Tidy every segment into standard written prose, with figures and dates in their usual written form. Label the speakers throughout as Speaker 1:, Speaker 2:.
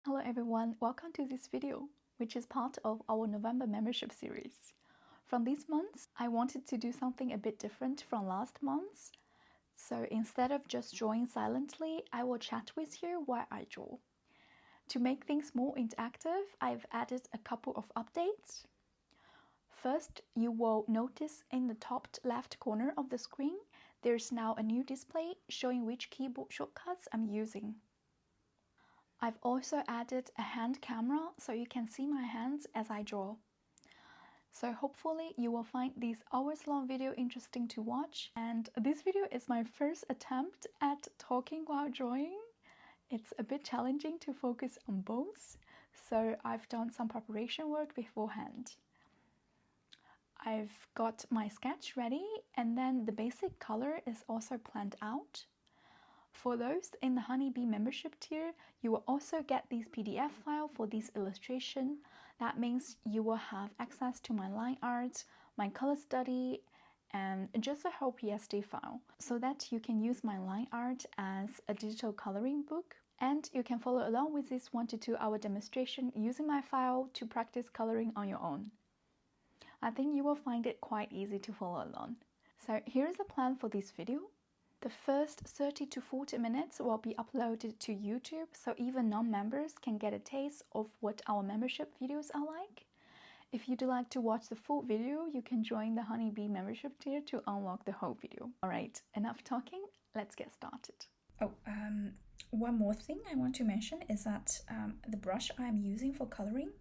Speaker 1: Hello everyone, welcome to this video, which is part of our November membership series. From these months, I wanted to do something a bit different from last month's. So instead of just drawing silently, I will chat with you while I draw. To make things more interactive, I've added a couple of updates. First, you will notice in the top left corner of the screen, there's now a new display showing which keyboard shortcuts I'm using. I've also added a hand camera so you can see my hands as I draw. So hopefully you will find this hours-long video interesting to watch, and this video is my first attempt at talking while drawing. It's a bit challenging to focus on both, so I've done some preparation work beforehand. I've got my sketch ready, and then the basic color is also planned out. For those in the Honeybee membership tier, you will also get this PDF file for this illustration. That means you will have access to my line art, my color study, and just a whole PSD file, so that you can use my line art as a digital coloring book. And you can follow along with this 1 to 2 hour demonstration using my file to practice coloring on your own. I think you will find it quite easy to follow along. So here's the plan for this video. The first 30 to 40 minutes will be uploaded to YouTube, so even non-members can get a taste of what our membership videos are like. If you'd like to watch the full video, you can join the Honeybee membership tier to unlock the whole video. Alright, enough talking, let's get started.
Speaker 2: One more thing I want to mention is that the brush I'm using for coloring,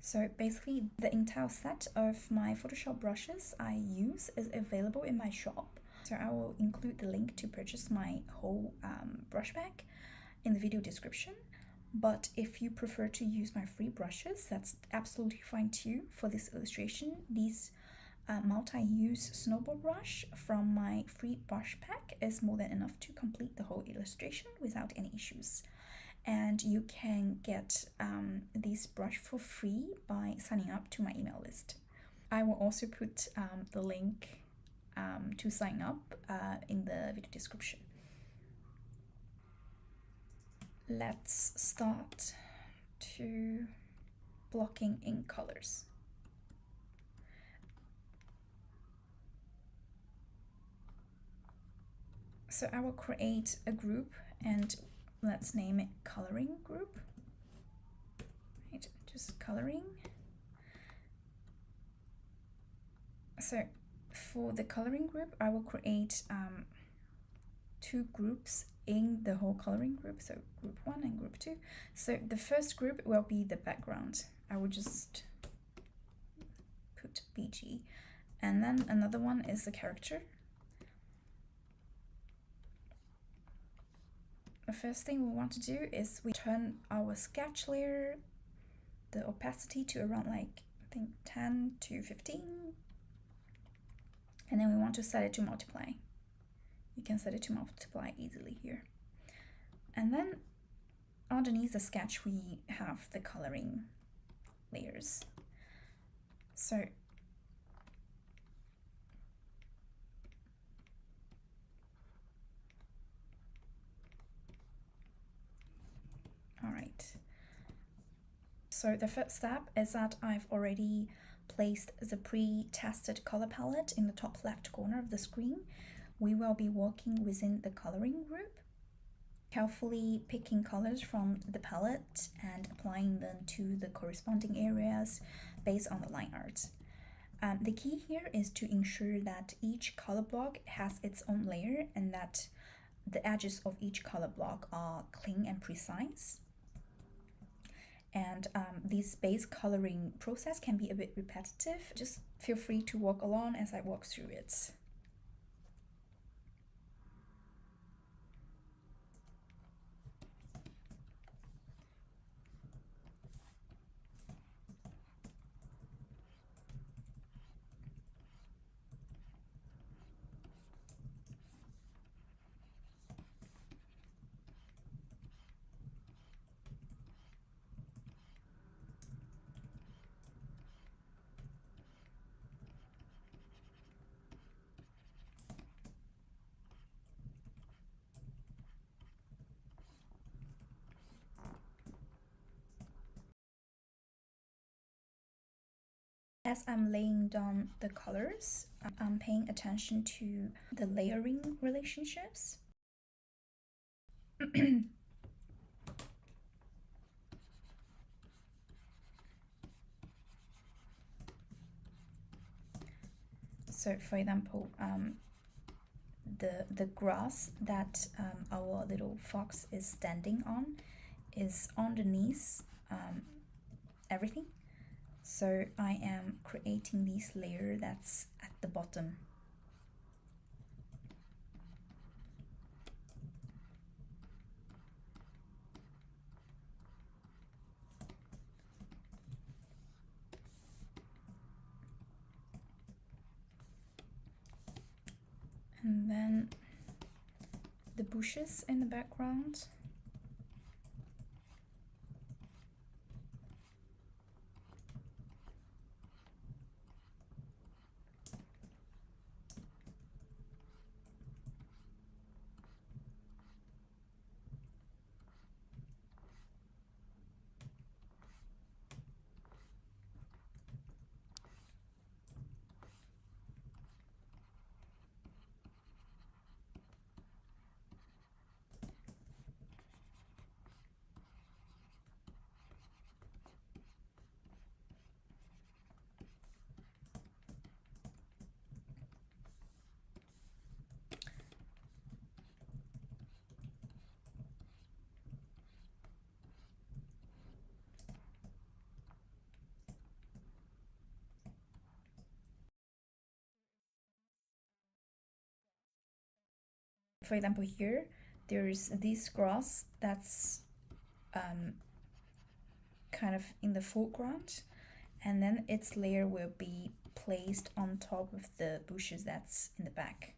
Speaker 2: so basically the entire set of my Photoshop brushes I use is available in my shop. So I will include the link to purchase my whole brush bag in the video description. But if you prefer to use my free brushes, that's absolutely fine too. For this illustration, this multi-use snowball brush from my free brush pack is more than enough to complete the whole illustration without any issues. And you can get this brush for free by signing up to my email list. I will also put the link to sign up in the video description. Let's start to blocking in colors. So I will create a group and let's name it coloring group. Right, just coloring. So for the coloring group, I will create 2 groups in the whole coloring group, so group 1 and group 2. So the first group will be the background. I will just put BG, and then another one is the character. The first thing we want to do is we turn our sketch layer, the opacity to around like I think 10 to 15. And then we want to set it to multiply. You can set it to multiply easily here. And then underneath the sketch, we have the coloring layers. So all right. So the first step is that I've already placed the pre-tested color palette in the top left corner of the screen. We will be working within the coloring group, carefully picking colors from the palette and applying them to the corresponding areas based on the line art. The key here is to ensure that each color block has its own layer and that the edges of each color block are clean and precise. And this base coloring process can be a bit repetitive. Just feel free to walk along as I walk through it. as I'm laying down the colors, I'm paying attention to the layering relationships. So for example, the grass that our little fox is standing on is underneath everything. So I am creating this layer that's at the bottom. And then the bushes in the background. For example, here there's this grass that's kind of in the foreground, and then its layer will be placed on top of the bushes that's in the back.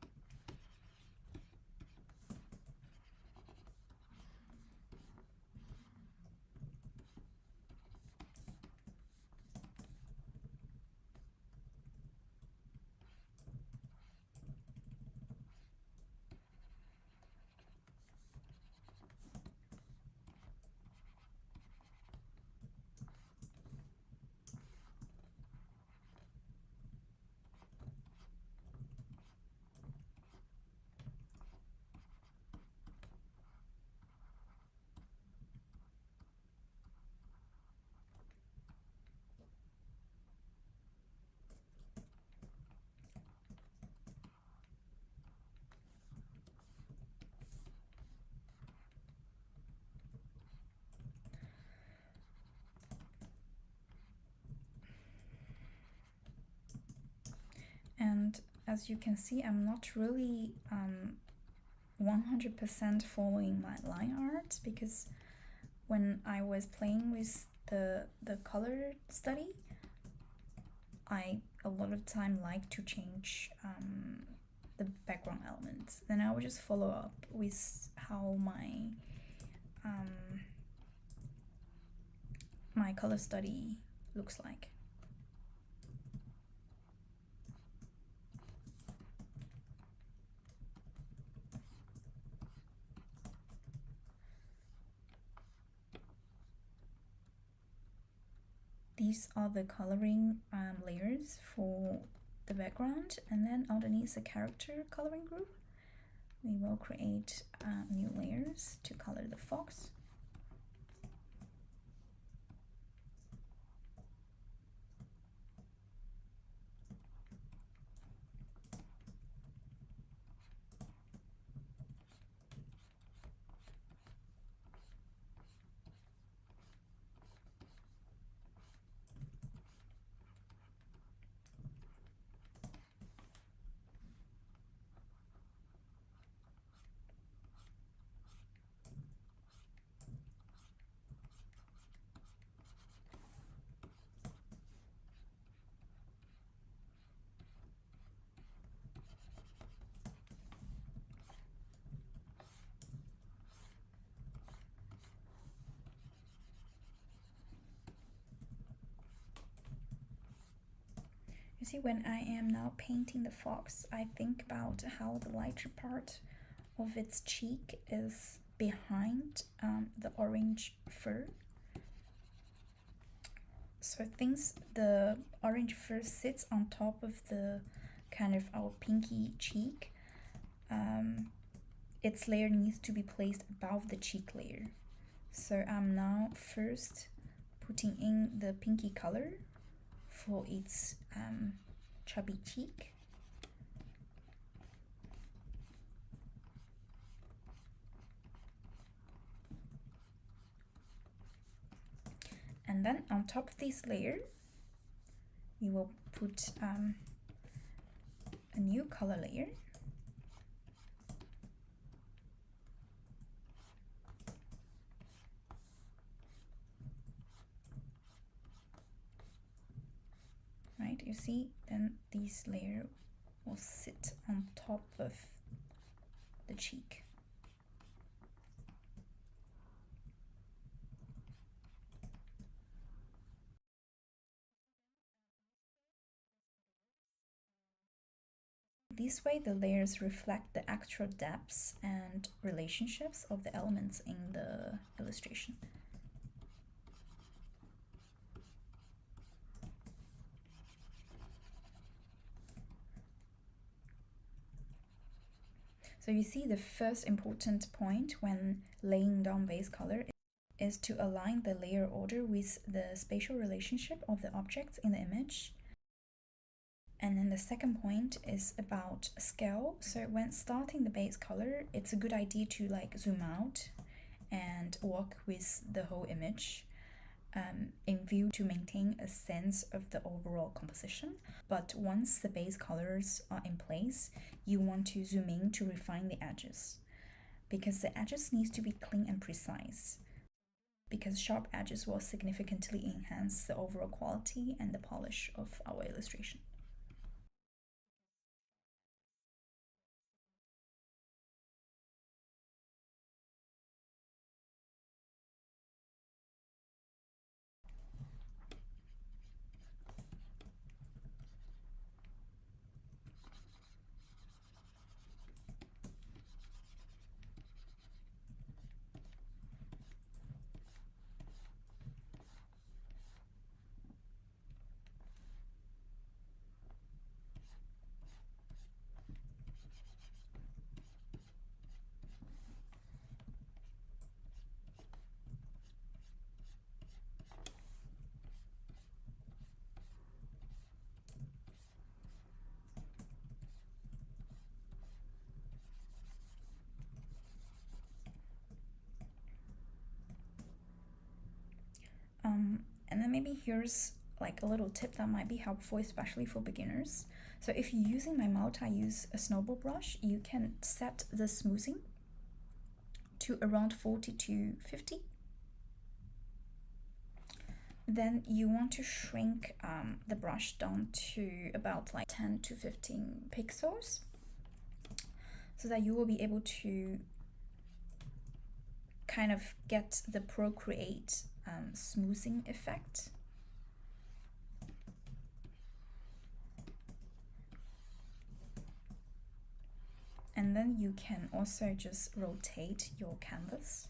Speaker 2: And as you can see, I'm not really 100% following my line art, because when I was playing with the color study, I a lot of time like to change the background elements. Then I will just follow up with how my my color study looks like. These are the coloring layers for the background, and then underneath the character coloring group, we will create new layers to color the fox. You see, when I am now painting the fox, I think about how the lighter part of its cheek is behind the orange fur. So things, the orange first sits on top of the kind of our pinky cheek. Its layer needs to be placed above the cheek layer. So I'm now first putting in the pinky color for its chubby cheek. And then on top of this layer, we will put a new color layer. Right, you see, then this layer will sit on top of the cheek. This way, the layers reflect the actual depths and relationships of the elements in the illustration. So you see, the first important point when laying down base color is to align the layer order with the spatial relationship of the objects in the image. And then the second point is about scale. So when starting the base color, it's a good idea to like zoom out and work with the whole image in view to maintain a sense of the overall composition. But once the base colors are in place, you want to zoom in to refine the edges, because the edges needs to be clean and precise, because sharp edges will significantly enhance the overall quality and the polish of our illustration. And then maybe here's like a little tip that might be helpful, especially for beginners. So if you're using my multi-use snowball brush, you can set the smoothing to around 40 to 50. Then you want to shrink the brush down to about like 10 to 15 pixels, so that you will be able to kind of get the Procreate smoothing effect. And then you can also just rotate your canvas.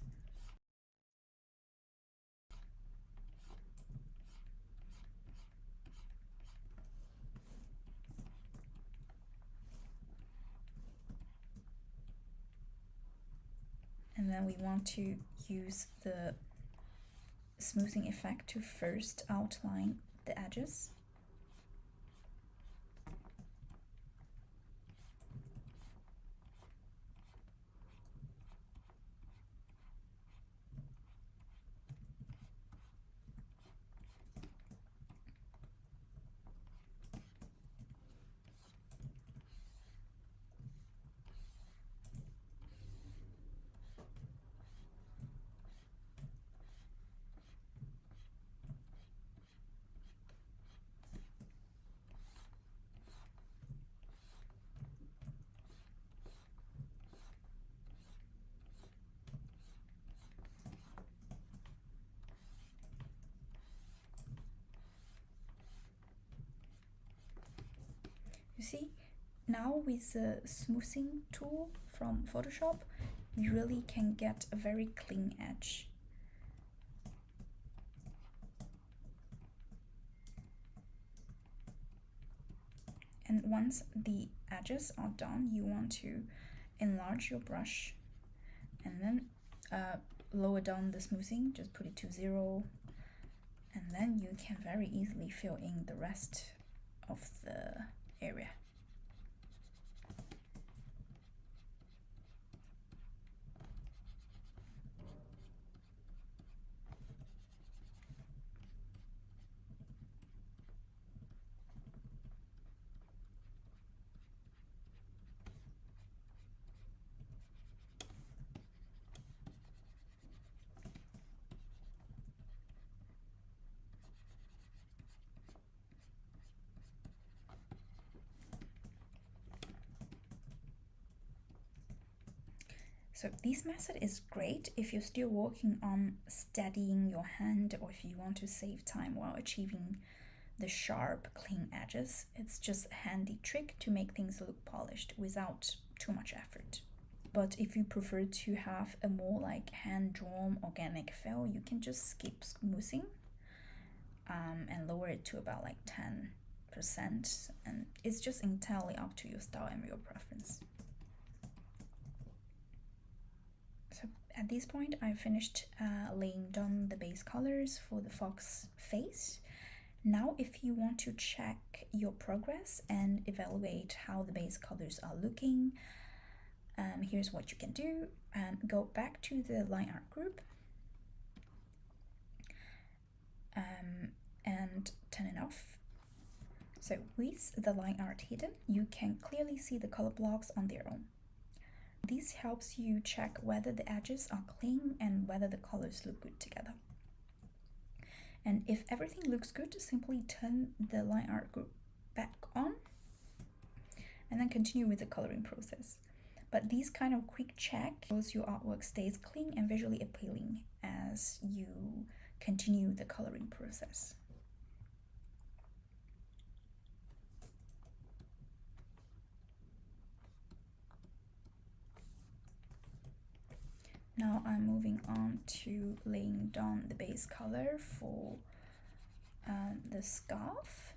Speaker 2: And then we want to use the smoothing effect to first outline the edges. You see, now with the smoothing tool from Photoshop, you really can get a very clean edge. And once the edges are done, you want to enlarge your brush and then lower down the smoothing, just put it to 0, and then you can very easily fill in the rest of the area. So this method is great if you're still working on steadying your hand, or if you want to save time while achieving the sharp, clean edges. It's just a handy trick to make things look polished without too much effort. But if you prefer to have a more like hand-drawn organic feel, you can just skip smoothing and lower it to about like 10%, and it's just entirely up to your style and your preference. So at this point, I finished laying down the base colors for the fox face. Now, if you want to check your progress and evaluate how the base colors are looking, here's what you can do. Go back to the line art group and turn it off. So with the line art hidden, you can clearly see the color blocks on their own. This helps you check whether the edges are clean and whether the colors look good together. And if everything looks good, simply turn the line art group back on and then continue with the coloring process. But this kind of quick check shows your artwork stays clean and visually appealing as you continue the coloring process. Now I'm moving on to laying down the base color for the scarf.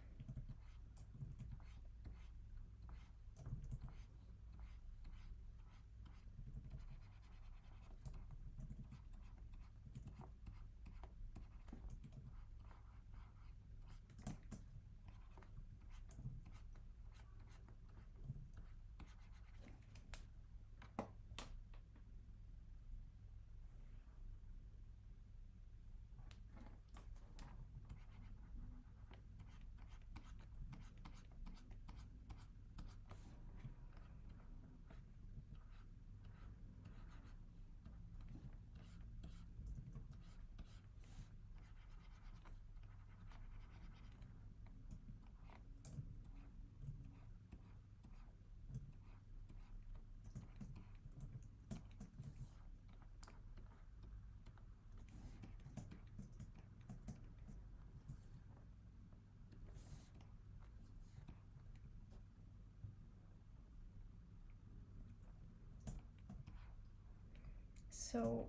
Speaker 2: So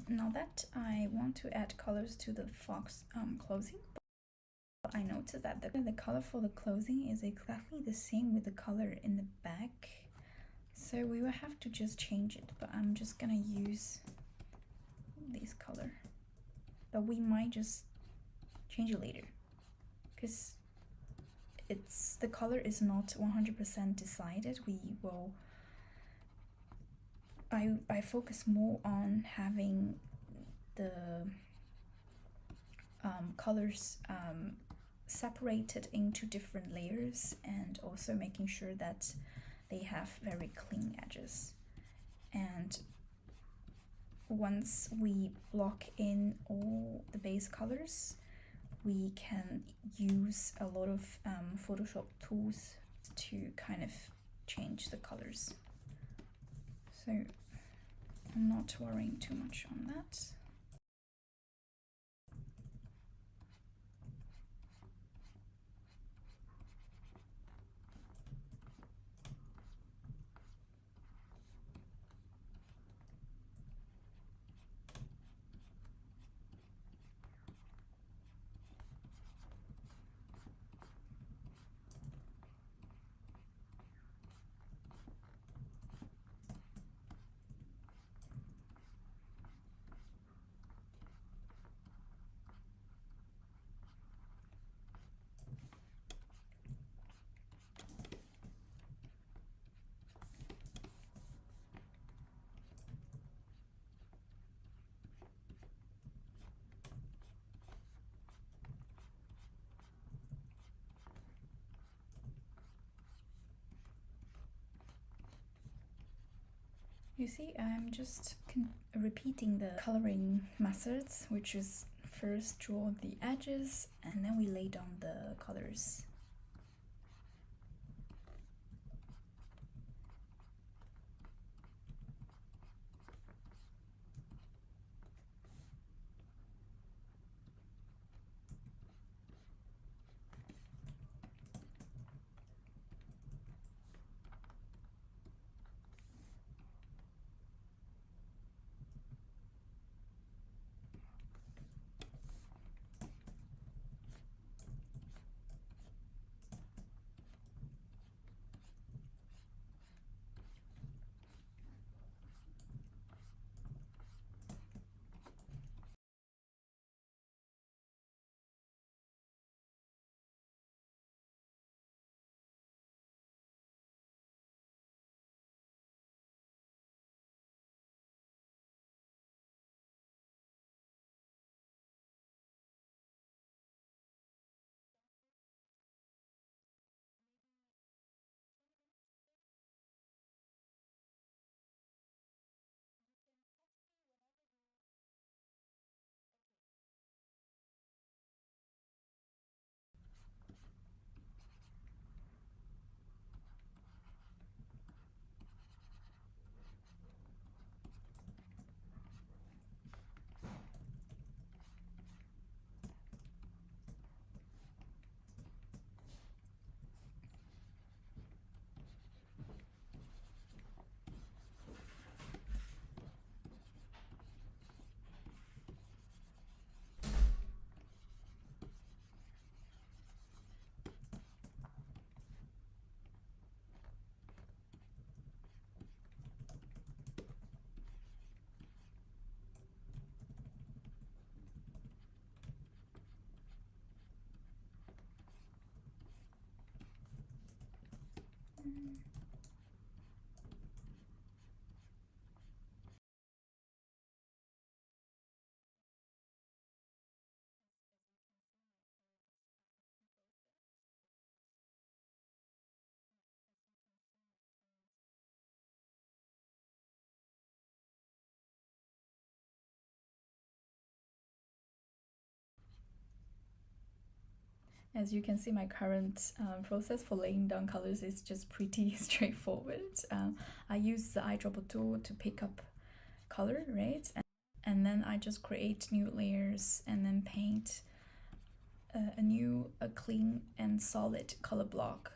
Speaker 2: now that I want to add colors to the fox clothing, but I noticed that the color for the clothing is exactly the same with the color in the back. So we will have to just change it, but I'm just gonna use this color. But we might just change it later, because the color is not 100% decided. I focus more on having the colors separated into different layers, and also making sure that they have very clean edges. And once we block in all the base colors, we can use a lot of Photoshop tools to kind of change the colors. So I'm not worrying too much on that. You see, I'm just repeating the coloring methods, which is first draw the edges and then we lay down the colors. As you can see, my current process for laying down colors is just pretty straightforward. I use the eyedropper tool to pick up color, right? And then I just create new layers and then paint a clean and solid color block.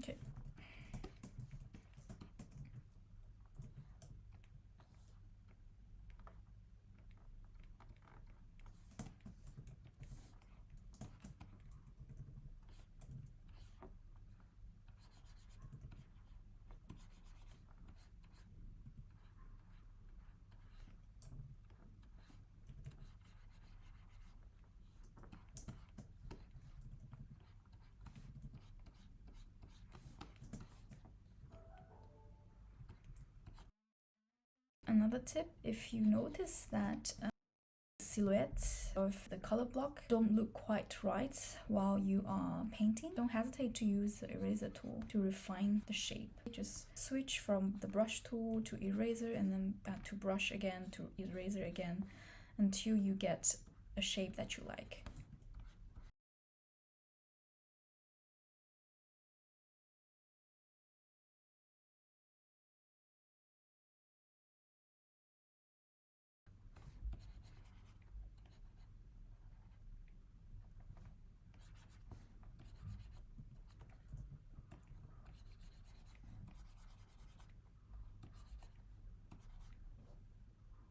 Speaker 2: Okay. Another tip, if you notice that silhouette of the color block don't look quite right while you are painting, don't hesitate to use the eraser tool to refine the shape. Just switch from the brush tool to eraser and then back to brush again to eraser again until you get a shape that you like.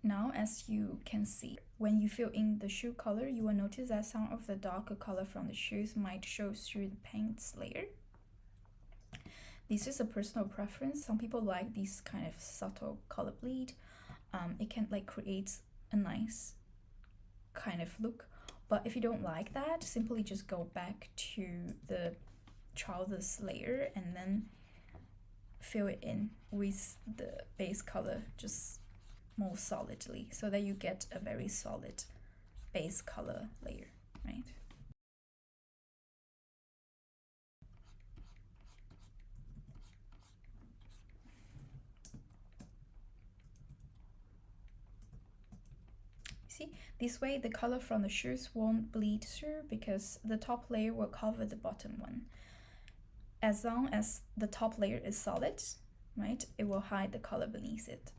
Speaker 2: Now, as you can see, when you fill in the shoe color, you will notice that some of the darker color from the shoes might show through the paints layer. This is a personal preference. Some people like this kind of subtle color bleed. It can like create a nice kind of look. But if you don't like that, simply just go back to the trousers layer and then fill it in with the base color just more solidly, so that you get a very solid base color layer, right? See, this way the color from the shoes won't bleed through because the top layer will cover the bottom one. As long as the top layer is solid, right, it will hide the color beneath it.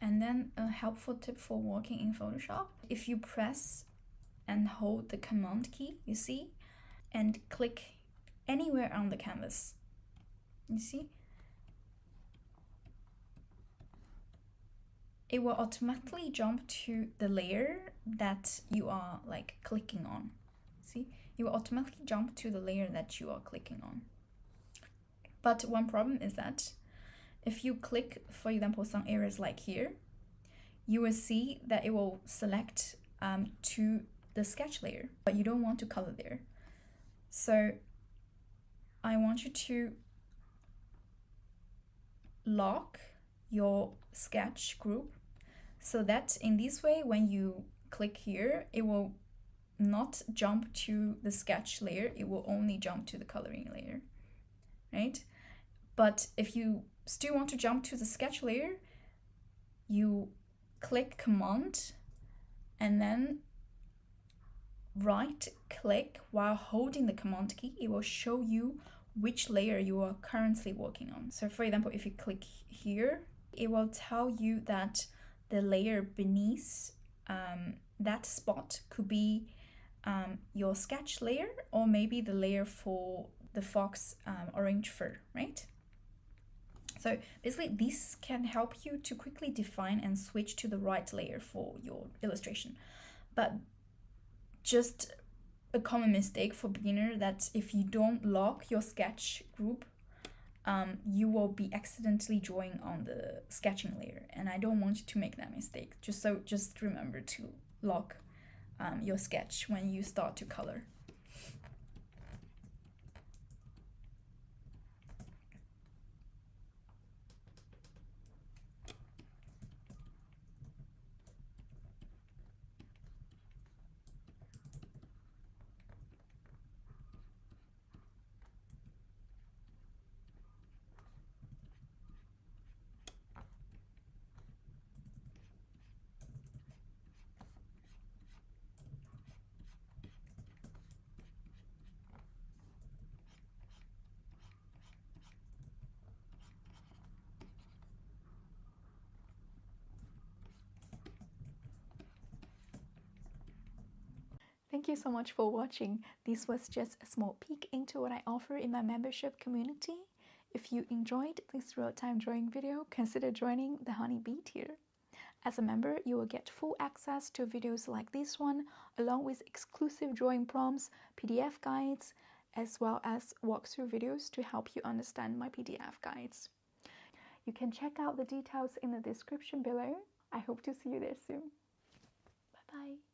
Speaker 2: And then a helpful tip for working in Photoshop: if you press and hold the Command key, you see, and click anywhere on the canvas, you see, it will automatically jump to the layer that you are like clicking on. See, it will automatically jump to the layer that you are clicking on. But one problem is that if you click, for example, some areas like here, you will see that it will select to the sketch layer, but you don't want to color there. So I want you to lock your sketch group so that in this way, when you click here, it will not jump to the sketch layer, it will only jump to the coloring layer, right? But if you still want to jump to the sketch layer, you click Command and then right click while holding the Command key. It will show you which layer you are currently working on. So for example, if you click here, it will tell you that the layer beneath that spot could be your sketch layer, or maybe the layer for the fox orange fur, right? So basically this can help you to quickly define and switch to the right layer for your illustration. But just a common mistake for beginner, that if you don't lock your sketch group, you will be accidentally drawing on the sketching layer, and I don't want you to make that mistake. Just remember to lock your sketch when you start to color.
Speaker 1: Thank you so much for watching. This was just a small peek into what I offer in my membership community. If you enjoyed this real-time drawing video, consider joining the Honeybee tier. As a member, you will get full access to videos like this one, along with exclusive drawing prompts, PDF guides, as well as walkthrough videos to help you understand my PDF guides. You can check out the details in the description below. I hope to see you there soon. Bye bye.